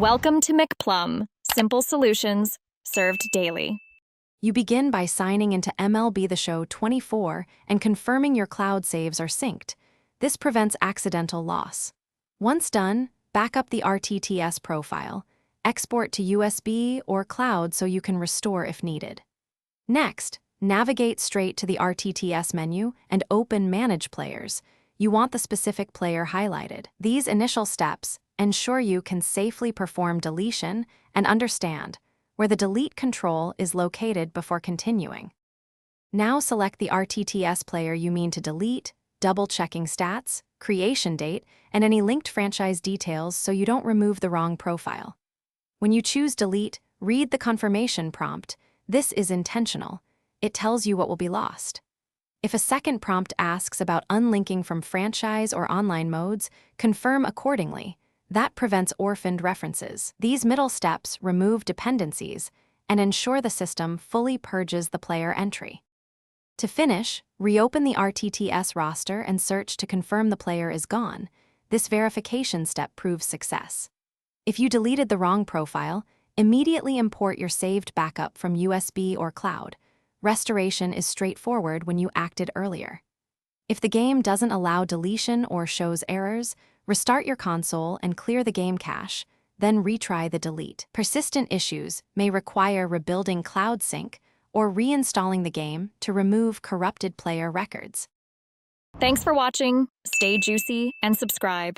Welcome to McPlum, simple solutions served daily. You begin by signing into MLB The Show 24 and confirming your cloud saves are synced. This prevents accidental loss. Once done, back up the Rtts profile, export to USB or cloud so you can restore if needed. Next, navigate straight to the Rtts menu and open Manage Players. You want the specific player highlighted. These initial steps ensure you can safely perform deletion and understand where the delete control is located before continuing. Now select the Rtts player you mean to delete, double-checking stats, creation date, and any linked franchise details so you don't remove the wrong profile. When you choose delete, read the confirmation prompt. This is intentional. It tells you what will be lost. If a second prompt asks about unlinking from franchise or online modes, confirm accordingly. That prevents orphaned references. These middle steps remove dependencies and ensure the system fully purges the player entry. To finish, reopen the Rtts roster and search to confirm the player is gone. This verification step proves success. If you deleted the wrong profile, immediately import your saved backup from USB or cloud. Restoration is straightforward when you acted earlier. If the game doesn't allow deletion or shows errors, restart your console and clear the game cache, then retry the delete. Persistent issues may require rebuilding Cloud Sync or reinstalling the game to remove corrupted player records. Thanks for watching. Stay juicy and subscribe.